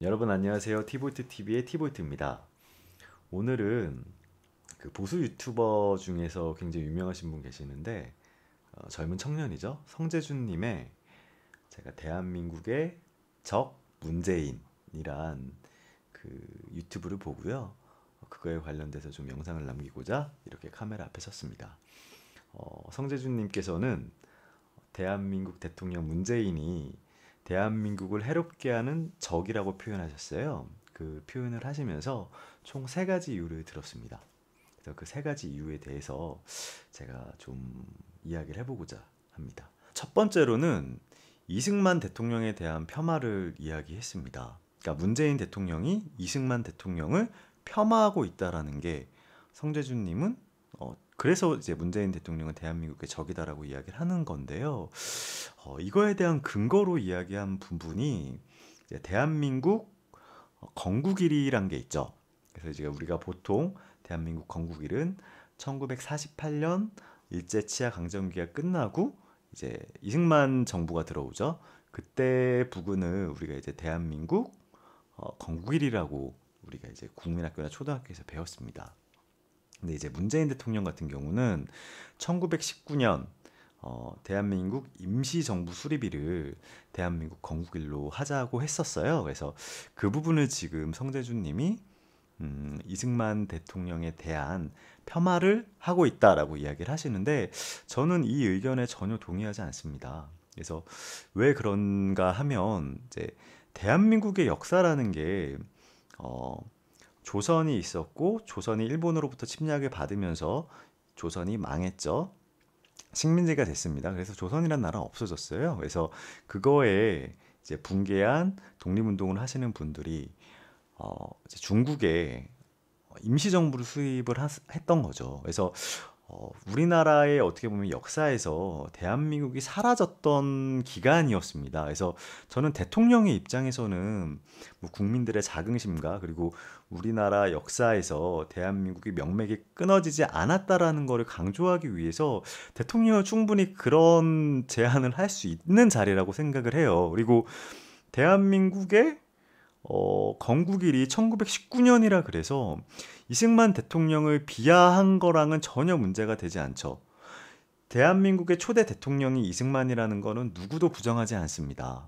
여러분 안녕하세요. 티보이트 TV의 티보이트입니다. 오늘은 그 보수 유튜버 중에서 굉장히 유명하신 분 계시는데 젊은 청년이죠. 성재준님의 제가 대한민국의 적 문재인이란 그 유튜브를 보고요. 그거에 관련돼서 좀 영상을 남기고자 이렇게 카메라 앞에 섰습니다. 성재준님께서는 대한민국 대통령 문재인이 대한민국을 해롭게 하는 적이라고 표현하셨어요. 그 표현을 하시면서 총 세 가지 이유를 들었습니다. 그래서 그 세 가지 이유에 대해서 제가 좀 이야기를 해보고자 합니다. 첫 번째로는 이승만 대통령에 대한 폄하를 이야기했습니다. 그러니까 문재인 대통령이 이승만 대통령을 폄하하고 있다라는 게 성재준님은 그래서 이제 문재인 대통령은 대한민국의 적이다라고 이야기를 하는 건데요. 이거에 대한 근거로 이야기한 부분이 이제 대한민국 건국일이란 게 있죠. 그래서 이제 우리가 보통 대한민국 건국일은 1948년 일제 치하 강점기가 끝나고 이제 이승만 정부가 들어오죠. 그때 부근을 우리가 이제 대한민국 건국일이라고 우리가 이제 국민학교나 초등학교에서 배웠습니다. 근데 이제 문재인 대통령 같은 경우는 1919년 대한민국 임시정부 수립일을 대한민국 건국일로 하자고 했었어요. 그래서 그 부분을 지금 성재준 님이 이승만 대통령에 대한 폄하를 하고 있다라고 이야기를 하시는데 저는 이 의견에 전혀 동의하지 않습니다. 그래서 왜 그런가 하면 이제 대한민국의 역사라는 게 어, 조선이 있었고 조선이 일본으로부터 침략을 받으면서 조선이 망했죠. 식민지가 됐습니다. 그래서 조선이란 나라가 없어졌어요. 그래서 그거에 이제 붕괴한 독립운동을 하시는 분들이 이제 중국에 임시정부를 수립을 했던 거죠. 그래서 우리나라의 어떻게 보면 역사에서 대한민국이 사라졌던 기간이었습니다. 그래서 저는 대통령의 입장에서는 뭐 국민들의 자긍심과 그리고 우리나라 역사에서 대한민국이 명맥이 끊어지지 않았다라는 것을 강조하기 위해서 대통령은 충분히 그런 제안을 할 수 있는 자리라고 생각을 해요. 그리고 대한민국의 건국일이 1919년이라 그래서 이승만 대통령을 비하한 거랑은 전혀 문제가 되지 않죠. 대한민국의 초대 대통령이 이승만이라는 거는 누구도 부정하지 않습니다.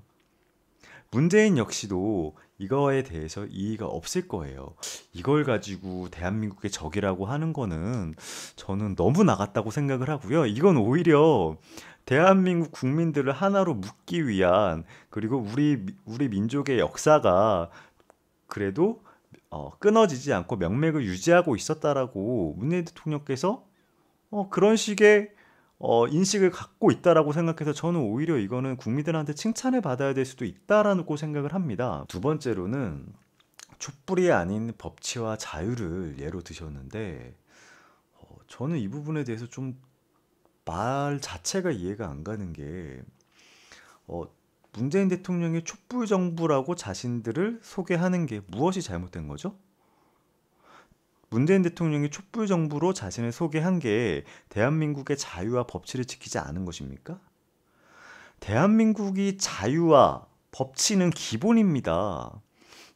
문재인 역시도 이거에 대해서 이의가 없을 거예요. 이걸 가지고 대한민국의 적이라고 하는 거는 저는 너무 나갔다고 생각을 하고요. 이건 오히려 대한민국 국민들을 하나로 묶기 위한 그리고 우리 민족의 역사가 그래도 끊어지지 않고 명맥을 유지하고 있었다라고 문재인 대통령께서 그런 식의 인식을 갖고 있다라고 생각해서 저는 오히려 이거는 국민들한테 칭찬을 받아야 될 수도 있다라고 생각을 합니다. 두 번째로는 촛불이 아닌 법치와 자유를 예로 드셨는데 저는 이 부분에 대해서 좀 말 자체가 이해가 안 가는 게 어, 문재인 대통령이 촛불 정부라고 자신들을 소개하는 게 무엇이 잘못된 거죠? 문재인 대통령이 촛불 정부로 자신을 소개한 게 대한민국의 자유와 법치를 지키지 않은 것입니까? 대한민국이 자유와 법치는 기본입니다.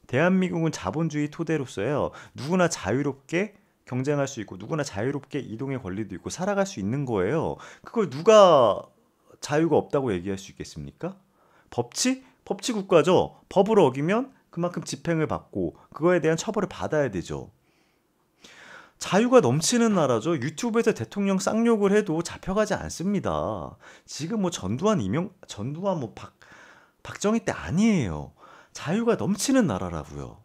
대한민국은 자본주의 토대로서요. 누구나 자유롭게 경쟁할 수 있고 누구나 자유롭게 이동의 권리도 있고 살아갈 수 있는 거예요. 그걸 누가 자유가 없다고 얘기할 수 있겠습니까? 법치? 법치 국가죠. 법을 어기면 그만큼 집행을 받고 그거에 대한 처벌을 받아야 되죠. 자유가 넘치는 나라죠. 유튜브에서 대통령 쌍욕을 해도 잡혀가지 않습니다. 지금 뭐 전두환 뭐 박정희 때 아니에요. 자유가 넘치는 나라라고요.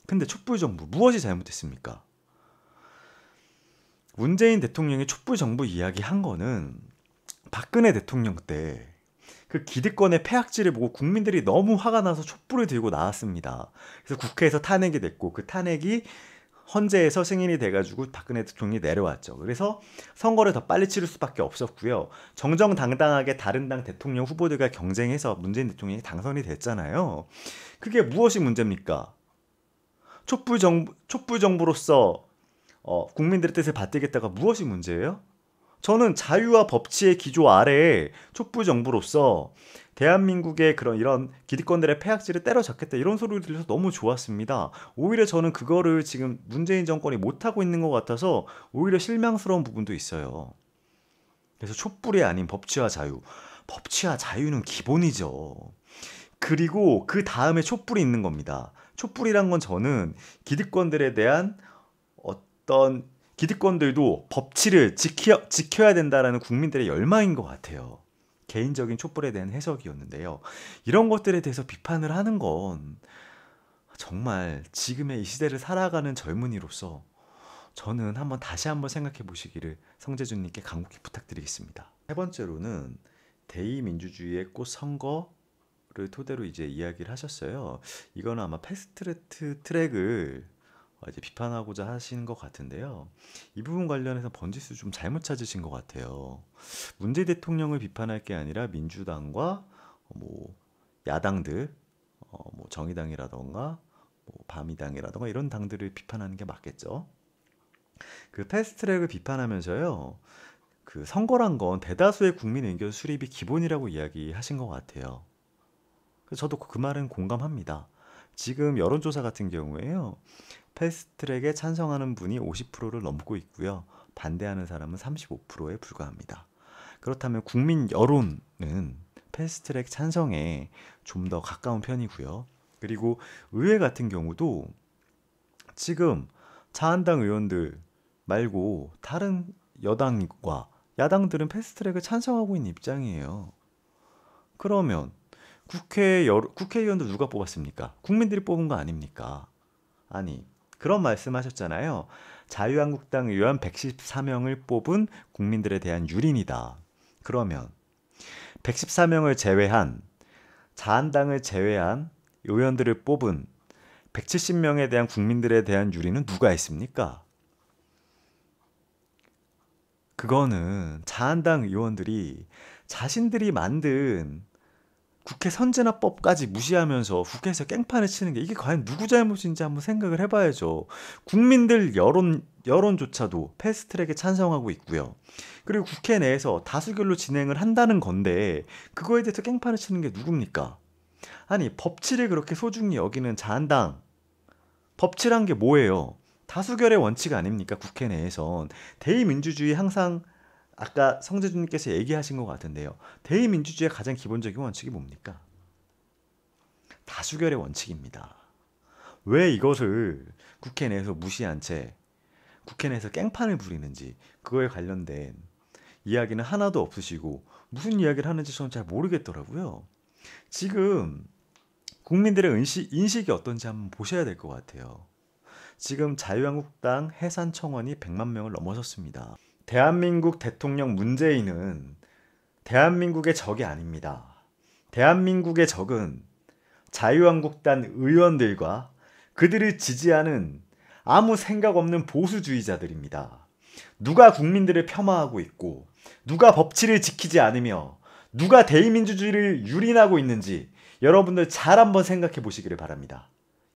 근데 촛불 정부 무엇이 잘못했습니까? 문재인 대통령이 촛불 정부 이야기한 거는 박근혜 대통령 때 그 기득권의 폐악질을 보고 국민들이 너무 화가 나서 촛불을 들고 나왔습니다. 그래서 국회에서 탄핵이 됐고 그 탄핵이 헌재에서 승인이 돼가지고 박근혜 대통령이 내려왔죠. 그래서 선거를 더 빨리 치를 수밖에 없었고요. 정정당당하게 다른 당 대통령 후보들과 경쟁해서 문재인 대통령이 당선이 됐잖아요. 그게 무엇이 문제입니까? 촛불 정부로서 국민들의 뜻을 받들겠다가 무엇이 문제예요? 저는 자유와 법치의 기조 아래에 촛불 정부로서 대한민국의 그런 이런 기득권들의 폐악질을 때려잡겠다 이런 소리를 들려서 너무 좋았습니다. 오히려 저는 그거를 지금 문재인 정권이 못하고 있는 것 같아서 오히려 실망스러운 부분도 있어요. 그래서 촛불이 아닌 법치와 자유. 법치와 자유는 기본이죠. 그리고 그 다음에 촛불이 있는 겁니다. 촛불이란 건 저는 기득권들에 대한 어떤 기득권들도 법치를 지켜야 된다라는 국민들의 열망인 것 같아요. 개인적인 촛불에 대한 해석이었는데요. 이런 것들에 대해서 비판을 하는 건 정말 지금의 이 시대를 살아가는 젊은이로서 저는 다시 한번 생각해 보시기를 성재준님께 간곡히 부탁드리겠습니다. 세 번째로는 대의민주주의의 꽃 선거를 토대로 이제 이야기를 하셨어요. 이거는 아마 패스트 트랙을 이제 비판하고자 하시는 것 같은데요. 이 부분 관련해서 번지수 좀 잘못 찾으신 것 같아요. 문재인 대통령을 비판할 게 아니라 민주당과 뭐 야당들, 뭐 정의당이라던가 뭐 바미당이라던가 이런 당들을 비판하는 게 맞겠죠. 그 패스트트랙을 비판하면서요. 그 선거란 건 대다수의 국민 의견 수립이 기본이라고 이야기하신 것 같아요. 그래서 저도 그 말은 공감합니다. 지금 여론조사 같은 경우에요. 패스트트랙에 찬성하는 분이 50%를 넘고 있고요. 반대하는 사람은 35%에 불과합니다. 그렇다면 국민 여론은 패스트트랙 찬성에 좀 더 가까운 편이고요. 그리고 의회 같은 경우도 지금 자한당 의원들 말고 다른 여당과 야당들은 패스트트랙을 찬성하고 있는 입장이에요. 그러면 국회의원도 누가 뽑았습니까? 국민들이 뽑은 거 아닙니까? 아니, 그런 말씀하셨잖아요. 자유한국당 의원 114명을 뽑은 국민들에 대한 유린이다. 그러면 114명을 제외한 자한당을 제외한 의원들을 뽑은 170명에 대한 국민들에 대한 유린은 누가 했습니까? 그거는 자한당 의원들이 자신들이 만든 국회 선진화법까지 무시하면서 국회에서 깽판을 치는 게 이게 과연 누구 잘못인지 한번 생각을 해봐야죠. 국민들 여론조차도 패스트트랙에 찬성하고 있고요. 그리고 국회 내에서 다수결로 진행을 한다는 건데 그거에 대해서 깽판을 치는 게 누굽니까? 아니 법치를 그렇게 소중히 여기는 자한당 법치란 게 뭐예요? 다수결의 원칙 아닙니까? 국회 내에선 대의민주주의 항상 아까 성재준님께서 얘기하신 것 같은데요. 대의민주주의의 가장 기본적인 원칙이 뭡니까? 다수결의 원칙입니다. 왜 이것을 국회 내에서 무시한 채 국회 내에서 깽판을 부리는지 그거에 관련된 이야기는 하나도 없으시고 무슨 이야기를 하는지 저는 잘 모르겠더라고요. 지금 국민들의 인식이 어떤지 한번 보셔야 될 것 같아요. 지금 자유한국당 해산청원이 100만 명을 넘어섰습니다. 대한민국 대통령 문재인은 대한민국의 적이 아닙니다. 대한민국의 적은 자유한국당 의원들과 그들을 지지하는 아무 생각 없는 보수주의자들입니다. 누가 국민들을 폄하하고 있고 누가 법치를 지키지 않으며 누가 대의민주주의를 유린하고 있는지 여러분들 잘 한번 생각해 보시기를 바랍니다.